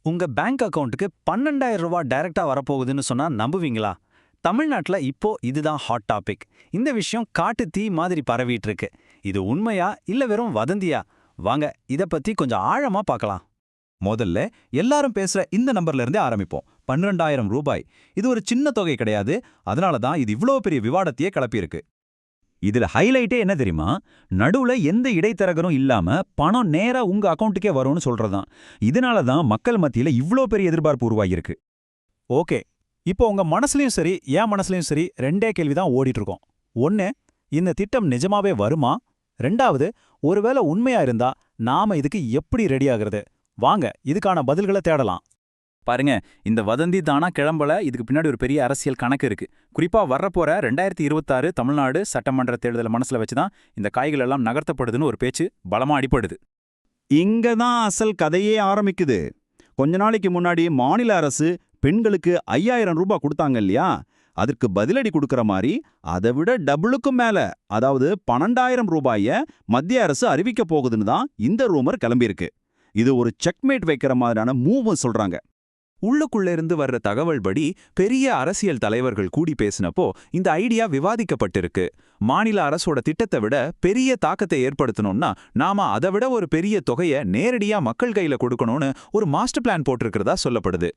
உங்க பேங்க் அக்கவுண்ட்டுக்கு 12,000 ரூபாய் டைரக்டா வரப்போகுதுன்னு சொன்னா நம்புவீங்களா? தமிழ்நாட்டுல இப்போ இதுதான் ஹாட் டாபிக். இந்த விஷயம் காட்டு தீ மாதிரி பரவிட்டு இருக்கு. இது உண்மையா இல்ல வெறும் வதந்தியா? வாங்க இத பத்தி கொஞ்சம் ஆழமா பார்க்கலாம். முதல்ல எல்லாரும் பேசுற இந்த நம்பர்ல இருந்தே ஆரம்பிப்போம். 12,000 ரூபாய். இது ஒரு சின்ன தொகை கிடையாது. அதனால தான் இது இவ்ளோ பெரிய விவாதத்தையே கிளப்பியிருக்கு. இதுல ஹைலைட்டே என்ன தெரியுமா? நடுவுல எந்த இடைத்தரகரும் இல்லாம பணம் நேரா உங்க அக்கவுண்ட்டுக்கே வரும்னு சொல்றதான். இதனால தான் மக்கள் மத்தியில இவ்ளோ பெரிய எதிர்பார்ப்பு உருவாகியிருக்கு. ஓகே, இப்போ உங்க மனசுலயும் சரி என் மனசுலயும் சரி ரெண்டே கேள்விதான் ஓடிட்டு இருக்கோம். ஒன்னு, இந்த திட்டம் நிஜமாவே வருமா? ரெண்டாவது, ஒருவேளை உண்மையா இருந்தா நாம இதுக்கு எப்படி ரெடி ஆகுறது? வாங்க இதுக்கான பதில்களை தேடலாம். பாருங்க, இந்த வதந்தி தானா கிளம்பல. இதுக்கு பின்னாடி ஒரு பெரிய அரசியல் கணக்கு இருக்கு. குறிப்பா வரப்போற 2026 தமிழ்நாடு சட்டமன்ற தேர்தலை மனசுல வச்சுதான் இந்த காய்கள் எல்லாம் நகர்த்தப்படுதுன்னு ஒரு பேச்சு பலமா அடிப்படுது. இங்க தான் அசல் கதையே ஆரம்பிக்குது. கொஞ்ச நாளைக்கு முன்னாடி மாநில அரசு பெண்களுக்கு 5,000 ரூபாய் கொடுத்தாங்க இல்லையா? அதற்கு பதிலடி கொடுக்கற மாதிரி அதை விட டபுளுக்கும் மேல, அதாவது 12,000 ரூபாய மத்திய அரசு அறிவிக்க போகுதுன்னு தான் இந்த ரூமர் கிளம்பியிருக்கு. இது ஒரு செக்மேட் வைக்கிற மாதிரியான மூவ் சொல்றாங்க. உள்ளுக்குள்ள இருந்து வர்ற தகவல் படி பெரிய அரசியல் தலைவர்கள் கூடி பேசினப்போ இந்த ஐடியா விவாதிக்கப்பட்டிருக்கு. மாநில அரசோட திட்டத்தை விட பெரிய தாக்கத்தை ஏற்படுத்தணும்னா நாம அதை விட ஒரு பெரிய தொகையை நேரடியா மக்கள் கையில கொடுக்கணும்னு ஒரு மாஸ்டர் பிளான் போட்டிருக்கிறதா சொல்லப்படுது.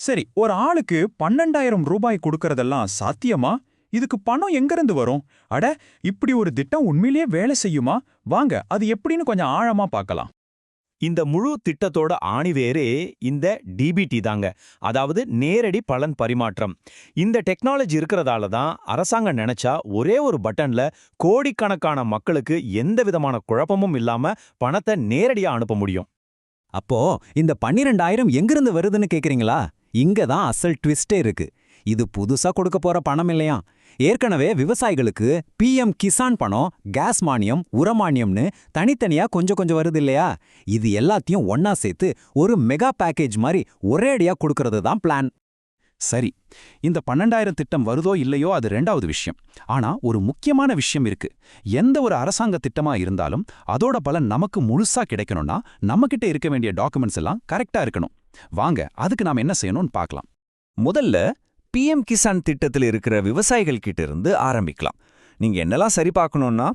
சரி, ஒரு ஆளுக்கு 12,000 ரூபாய் கொடுக்கறதெல்லாம் சாத்தியமா? இதுக்கு பணம் எங்கிருந்து வரும்? அட, இப்படி ஒரு திட்டம் உண்மையிலேயே வேலை செய்யுமா? வாங்க அது எப்படின்னு கொஞ்சம் ஆழமா பார்க்கலாம். இந்த முழு திட்டத்தோட ஆணிவேரே இந்த டிபிடி தாங்க. அதாவது நேரடி பலன் பரிமாற்றம். இந்த டெக்னாலஜி இருக்கிறதால தான் அரசாங்கம் நினைச்சா ஒரே ஒரு பட்டன்ல கோடிக்கணக்கான மக்களுக்கு எந்த விதமான குழப்பமும் இல்லாம பணத்தை நேரடியா அனுப்ப முடியும். அப்போ இந்த 12,000 எங்கிருந்து வருதுன்னு கேக்குறீங்களா? இங்க தான் அசல் ட்விஸ்டே இருக்கு. இது புதுசா கொடுக்க போற பணம் இல்லையா? ஏற்கனவே விவசாயிகளுக்கு PM கிசான் பணம், கேஸ் மானியம், உரமானியம்னு தனித்தனியா கொஞ்சம் கொஞ்சம் வருது இல்லையா? இது எல்லாத்தையும் ஒன்னா சேர்த்து ஒரு மெகா பேக்கேஜ் மாதிரி ஒரேடியா கொடுக்கறது தான் பிளான். சரி, இந்த 12,000 திட்டம் வருதோ இல்லையோ அது ரெண்டாவது விஷயம். ஆனா ஒரு முக்கியமான விஷயம் இருக்கு. எந்த ஒரு அரசாங்க திட்டமா இருந்தாலும் அதோட பலன் நமக்கு முழுசா கிடைக்கணும்னா நம்மகிட்ட இருக்க வேண்டிய டாக்குமெண்ட்ஸ் எல்லாம் கரெக்டா இருக்கணும். வாங்க அதுக்கு நாம என்ன செய்யணும்னு பார்க்கலாம். முதல்ல PM கிசான் திட்டத்தில் இருக்கிற விவசாயிகள் கிட்ட இருந்து ஆரம்பிக்கலாம். நீங்க என்னெல்லாம் சரி பார்க்கணும்னா,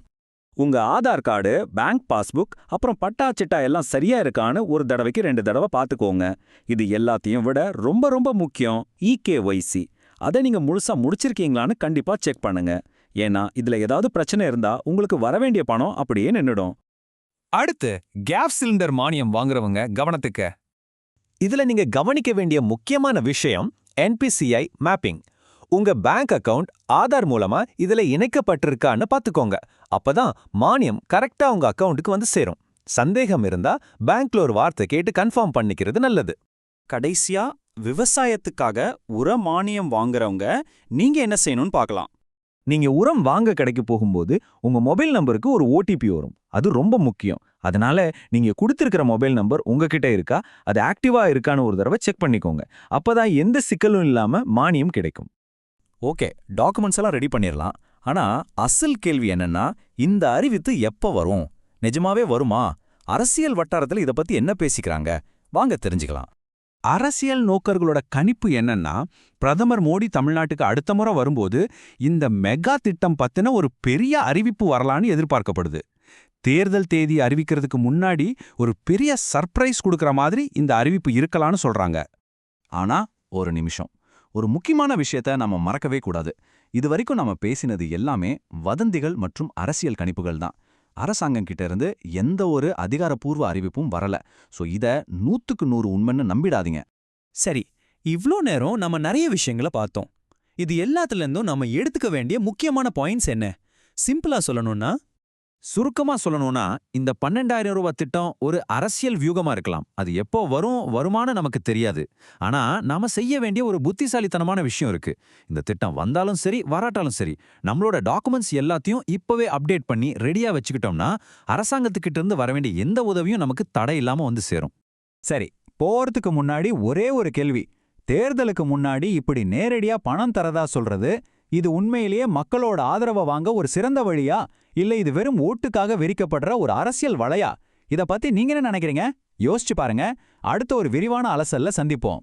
உங்க ஆதார் கார்டு, பேங்க் பாஸ்புக், அப்புறம் பட்டா சிட்டா எல்லாம் சரியா இருக்கான்னு ஒரு தடவைக்கு 2 தடவை பார்த்துக்கோங்க. இது எல்லாத்தையும் விட ரொம்ப ரொம்ப முக்கியம் EKYC. அதை நீங்க முழுசா முடிச்சிருக்கீங்களான்னு கண்டிப்பா செக் பண்ணுங்க. ஏன்னா இதுல ஏதாவது பிரச்சனை இருந்தா உங்களுக்கு வர வேண்டிய பணம் அப்படியே நின்னுடும். அடுத்து கேஸ் சிலிண்டர் மானியம் வாங்குறவங்க கவனத்துக்கு. இதுல நீங்க கவனிக்க வேண்டிய முக்கியமான விஷயம் NPCI மேப்பிங். உங்க பேங்க் அக்கவுண்ட் ஆதார் மூலமா இதுல இணைக்கப்பட்டிருக்கான்னு பாத்துக்கோங்க. அப்பதான் மானியம் கரெக்டா உங்க அக்கவுண்ட்டுக்கு வந்து சேரும். சந்தேகம் இருந்தா பேங்க்ல ஒரு வார்த்தை கேட்டு கன்ஃபார்ம் பண்ணிக்கிறது நல்லது. கடைசியா, விவசாயத்துக்காக உர மானியம் வாங்குறவங்க நீங்க என்ன செய்யணும்னு பார்க்கலாம். நீங்க உரம் வாங்க கடைக்கு போகும்போது உங்க மொபைல் நம்பருக்கு ஒரு OTP வரும். அது ரொம்ப முக்கியம். அதனால நீங்க கொடுத்திருக்கிற மொபைல் நம்பர் உங்ககிட்ட இருக்கா, அது ஆக்டிவா இருக்கான்னு ஒரு தடவை செக் பண்ணிக்கோங்க. அப்பதான் எந்த சிக்கலும் இல்லாம மானியம் கிடைக்கும். ஓகே, டாக்குமெண்ட்ஸ் எல்லாம் ரெடி பண்ணிரலாம். ஆனா அசல் கேள்வி என்னன்னா, இந்த அறிவிப்பு எப்ப வரும்? நிஜமாவே வருமா? அரசியல் வட்டாரத்துல இத பத்தி என்ன பேசிக்கிறாங்க? வாங்க தெரிஞ்சுக்கலாம். அரசியல் நோக்கர்களோட கணிப்பு என்னன்னா, பிரதமர் மோடி தமிழ்நாட்டுக்கு அடுத்த முறை வரும்போது இந்த மெகா திட்டம் பத்தின ஒரு பெரிய அறிவிப்பு வரலான்னு எதிர்பார்க்கப்படுது. தேர்தல் தேதி அறிவிக்கிறதுக்கு முன்னாடி ஒரு பெரிய சர்ப்ரைஸ் கொடுக்கற மாதிரி இந்த அறிவிப்பு இருக்கலான்னு சொல்றாங்க. ஆனா ஒரு நிமிஷம், ஒரு முக்கியமான விஷயத்த நம்ம மறக்கவே கூடாது. இதுவரைக்கும் நாம பேசினது எல்லாமே வதந்திகள் மற்றும் அரசியல் கணிப்புகள் தான். அரசாங்கம் கிட்ட இருந்து எந்த ஒரு அதிகாரப்பூர்வ அறிவிப்பும் வரல. சோ இத 100க்கு 100 உண்மைன்னு நம்பிடாதீங்க. சரி, இவ்ளோ நேரம் நம்ம நிறைய விஷயங்களை பார்த்தோம். இது எல்லாத்துல இருந்தும் நம்ம எடுத்துக்க வேண்டிய முக்கியமான பாயிண்ட்ஸ் என்ன? சிம்பிளா சொல்லணும்னா, சுருக்கமா சொல்லணும்னா, இந்த 12,000 ரூபாய் திட்டம் ஒரு அரசியல் வியூகமா இருக்கலாம். அது எப்போ வருமானு நமக்கு தெரியாது. ஆனா நாம செய்ய வேண்டிய ஒரு புத்திசாலித்தனமான விஷயம் இருக்கு. இந்த திட்டம் வந்தாலும் சரி வராட்டாலும் சரி, நம்மளோட டாக்குமெண்ட்ஸ் எல்லாத்தையும் இப்பவே அப்டேட் பண்ணி ரெடியா வச்சுக்கிட்டோம்னா அரசாங்கத்துக்கிட்ட இருந்து வர வேண்டிய எந்த உதவியும் நமக்கு தடை இல்லாம வந்து சேரும். சரி, போறதுக்கு முன்னாடி ஒரே ஒரு கேள்வி. தேர்தலுக்கு முன்னாடி இப்படி நேரடியா பணம் தரதா சொல்றது, இது உண்மையிலேயே மக்களோட ஆதரவை வாங்க ஒரு சிறந்த வழியா, இல்ல இது வெறும் ஓட்டுக்காக விரிக்கப்படுற ஒரு அரசியல் வலையா? இத பத்தி நீங்க என்ன நினைக்கிறீங்க? யோசிச்சு பாருங்க. அடுத்த ஒரு விரிவான அலசல்ல சந்திப்போம்.